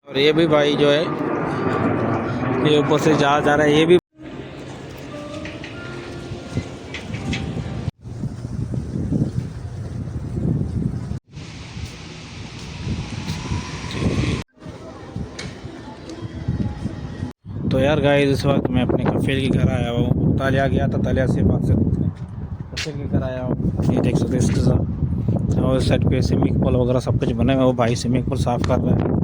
और ये भी भाई जो है ये ऊपर से जा रहा है ये भी। तो यार गाइस इस वक्त मैं अपने कफील के घर आया हूँ। तालिया गया था, तालिया से बात से कफील के घर आया हूँ। ये देख सकते हैं इसके साथ और इस साइड पे स्विमिंग पूल वगैरह सब कुछ बने हुए। वो भाई स्विमिंग पूल साफ़ कर रहे हैं,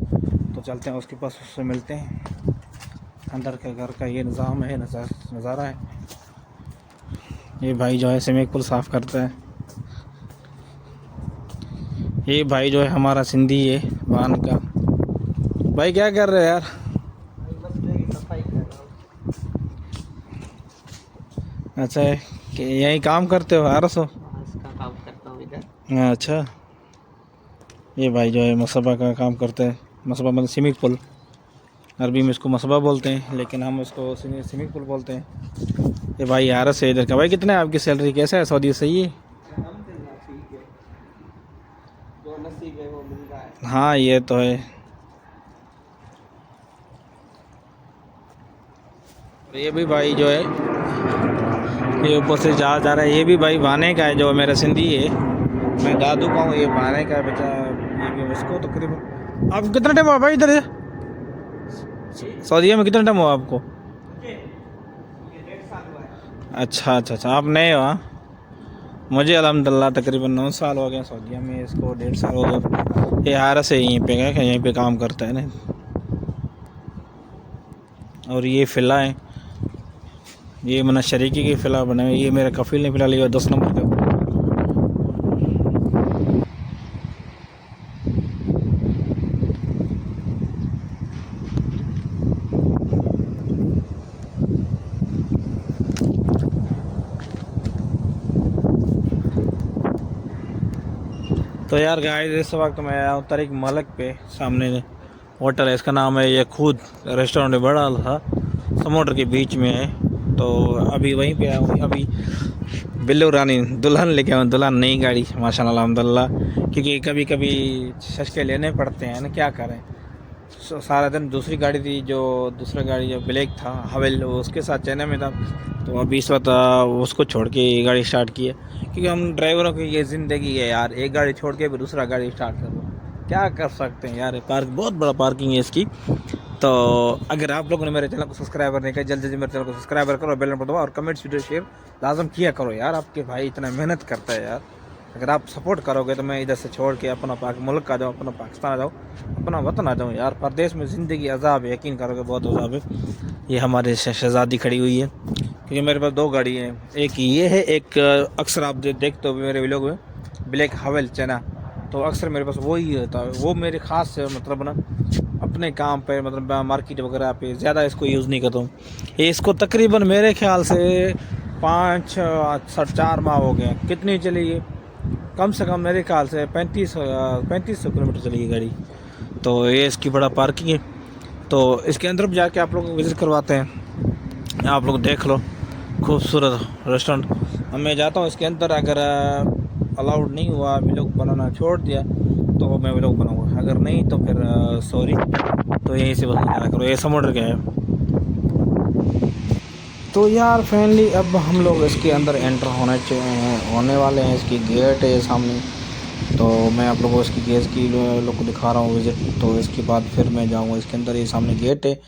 तो चलते हैं उसके पास, उससे मिलते हैं। अंदर के घर का ये निज़ाम है, नज़ारा है। ये भाई जो है स्विमिंग पूल साफ़ करता है। ये भाई जो है हमारा सिंधी है वान का। भाई क्या कर रहे हो यार? अच्छा है कि यहीं काम करते हो आरसो? इसका काम करता हूँ इधर। अच्छा, ये भाई जो है मसबा का काम करते हैं। मसबा मतलब स्विमिंग पूल, अरबी में इसको मसबा बोलते हैं, लेकिन हम इसको स्विमिंग पूल बोलते हैं। ये भाई आरस है इधर का। भाई कितना है आपकी सैलरी, कैसा है सऊदी, सही है? ठीक है, जो नसीब है वो मिल रहा है। हाँ ये तो है। और ये भी भाई जो है ये ऊपर से जा रहा है। ये भी भाई भाने का है, जो मेरा सिंधी है। मैं दादू का हूँ, ये भाने का है बच्चा। ये भी उसको तकरीबन। आपको कितना टाइम हुआ भाई इधर सऊदीया में, कितना टाइम हुआ आपको? ये 1.5 साल हुआ है। अच्छा अच्छा अच्छा, आप नए हो? हाँ, मुझे अल्हम्दुलिल्लाह तकरीबन 9 साल हो गए सऊदीया में, इसको 1.5 साल हो गया। ये हारस है, यहीं पे गया, यहीं पे काम करता है ना। और ये फ़िला है, ये मना शरीकी की फ़िला बने हुए। ये मेरे कफील ने फ़िला लिया 10 नंबर का। तो यार गाइस इस वक्त मैं आया हूँ तारिक मलिक पे। सामने होटल है, इसका नाम है ये खुद रेस्टोरेंट, बड़ा था, समुद्र के बीच में है। तो अभी वहीं पे आया हूँ। अभी बिल्लू रानी दुल्हन लेके आऊँ, दुल्हन नई गाड़ी माशाल्लाह अल्हम्दुलिल्लाह, क्योंकि कभी कभी सचके लेने पड़ते हैं ना, क्या करें। सारा दिन दूसरी गाड़ी थी, जो दूसरा गाड़ी जो ब्लैक था हवेल, उसके साथ चेन्नई में था। तो अभी इस वक्त उसको छोड़ के ये गाड़ी स्टार्ट की है, क्योंकि हम ड्राइवरों की ये ज़िंदगी है यार, एक गाड़ी छोड़ के भी दूसरा गाड़ी स्टार्ट कर लो, क्या कर सकते हैं यार। पार्क बहुत बड़ा पार्किंग है इसकी। तो अगर आप लोगों ने मेरे चैनल को सब्सक्राइबर नहीं किया, जल्दी जल्दी मेरे चैनल को सब्सक्राइबर करो, बेल बटन दबाओ और कमेंट्स वीडियो शेयर लाजम किया करो यार। आपके भाई इतना मेहनत करता है यार, अगर आप सपोर्ट करोगे तो मैं इधर से छोड़ के अपना मुल्क आ जाऊँ, अपना पाकिस्तान आ जाऊँ, अपना वतन आ जाऊँ यार। परदेश में ज़िंदगी अजाब है, यकीन करोगे बहुत अजाब है। ये हमारे शहज़ादी खड़ी हुई है, क्योंकि मेरे पास 2 गाड़ी हैं। एक ये है, एक अक्सर आप देखते हो मेरे व्लॉग में, ब्लैक हवेल चना। तो अक्सर मेरे पास वही होता है, वो मेरे ख़ास मतलब ना अपने काम पे, मतलब मार्केट वगैरह पे ज़्यादा इसको यूज़ नहीं करता हूँ। ये इसको तकरीबन मेरे ख्याल से 4 माह हो गए। कितनी चली है? कम से कम मेरे ख्याल से 3500 किलोमीटर चली है गाड़ी। तो ये इसकी बड़ा पार्किंग है। तो इसके अंदर भी जाके आप लोग को विज़िट करवाते हैं, आप लोग देख लो, खूबसूरत रेस्टोरेंट। अब मैं जाता हूँ इसके अंदर, अगर अलाउड नहीं हुआ, व्लॉग बनाना छोड़ दिया तो मैं व्लॉग बनाऊँगा, अगर नहीं तो फिर सॉरी। तो यहीं से बस जाया करो, ये समुद्र के है। तो यार फाइनली अब हम लोग इसके अंदर एंटर होने वाले हैं। इसकी गेट है सामने, तो मैं आप लोगों को इसकी गेट की लोग को दिखा रहा हूँ विज़िट। तो इसके बाद फिर मैं जाऊँगा इसके अंदर, ये सामने गेट है।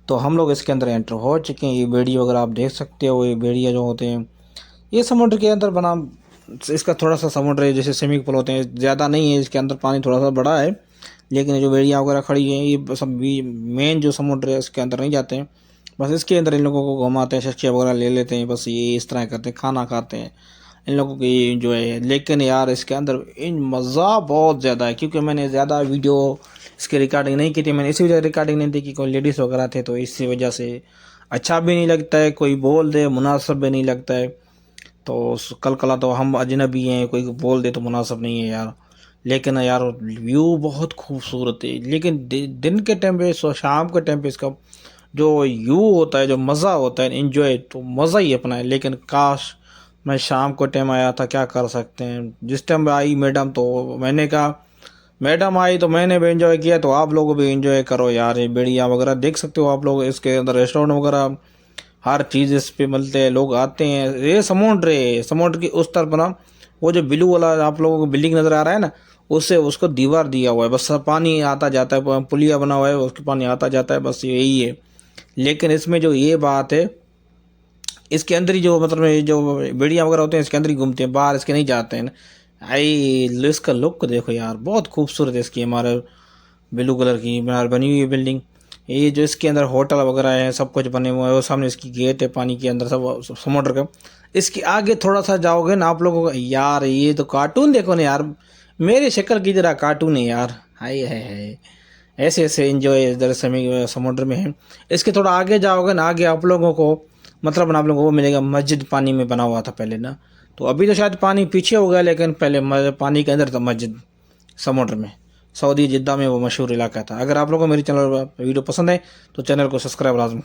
तो हम लोग इसके अंदर एंटर हो चुके हैं। ये बेड़ी वगैरह आप देख सकते हो, ये बेड़िया जो होते हैं ये समुद्र के अंदर बना। इसका थोड़ा सा समुद्र है, जैसे स्विमिंग पूल होते हैं, ज़्यादा नहीं है, इसके अंदर पानी थोड़ा सा बड़ा है। लेकिन ये जो बेड़ियाँ वगैरह खड़ी हैं ये सब भी मेन जो समुद्र है इसके अंदर नहीं जाते हैं, बस इसके अंदर इन लोगों को घुमाते हैं, शख्सिया वगैरह ले लेते हैं, बस ये इस तरह करते हैं, खाना खाते हैं, इन लोगों की जो है। लेकिन यार इसके अंदर इन मज़ा बहुत ज़्यादा है, क्योंकि मैंने ज़्यादा वीडियो इसकी रिकॉर्डिंग नहीं की थी। मैंने इसी वजह रिकॉर्डिंग नहीं थी कि कोई लेडीज़ वगैरह थे, तो इसी वजह से अच्छा भी नहीं लगता है, कोई बोल दे मुनासिब भी नहीं लगता है। तो कल कला तो हम अजनबी हैं, कोई बोल दे तो मुनासिब नहीं है यार। लेकिन यार व्यू बहुत खूबसूरत है, लेकिन दिन के टाइम पे, शाम के टाइम पे इसका जो व्यू होता है, जो मज़ा होता है, इन्जॉय तो मज़ा ही अपना है। लेकिन काश मैं शाम को टाइम आया था, क्या कर सकते हैं। जिस टाइम आई मैडम तो मैंने कहा मैडम आई तो मैंने भी एंजॉय किया, तो आप लोग भी एंजॉय करो यार। ये बेड़िया वगैरह देख सकते हो आप लोग, इसके अंदर रेस्टोरेंट वगैरह हर चीज़ इस पे मिलते हैं, लोग आते हैं। ये समुद्र है, समुद्र की उस तरफ ना वो जो ब्लू वाला आप लोगों को बिल्डिंग नज़र आ रहा है ना, उससे उसको दीवार दिया हुआ है, बस पानी आता जाता है, पुलिया बना हुआ है, उसके पानी आता जाता है, बस यही है। लेकिन इसमें जो ये बात है, इसके अंदर ही जो मतलब ये जो बेड़ियाँ वगैरह होते हैं इसके अंदर ही घूमते हैं, बाहर इसके नहीं जाते हैं। आई इसका लुक देखो यार, बहुत खूबसूरत है इसकी, हमारे ब्लू कलर की बनी हुई है बिल्डिंग। ये जो इसके अंदर होटल वगैरह है, सब कुछ बने हुए हैं, वो सामने इसकी गेट है पानी के अंदर सब समुद्र का। इसके आगे थोड़ा सा जाओगे ना आप लोगों को, यार ये तो कार्टून देखो ना यार, मेरी शक्ल की तरह कार्टून है यार। हाय हाय हाय, ऐसे ऐसे एंजॉय इधर समय समुद्र में है। इसके थोड़ा आगे जाओगे ना, आगे आप लोगों को मतलब आप लोगों को वो मिलेगा, मस्जिद पानी में बना हुआ था पहले ना, तो अभी तो शायद पानी पीछे हो गया, लेकिन पहले पानी के अंदर था मस्जिद समुद्र में। सऊदी जिद्दा में वो मशहूर इलाका था। अगर आप लोगों को मेरी चैनल वीडियो पसंद है तो चैनल को सब्सक्राइब लाजमी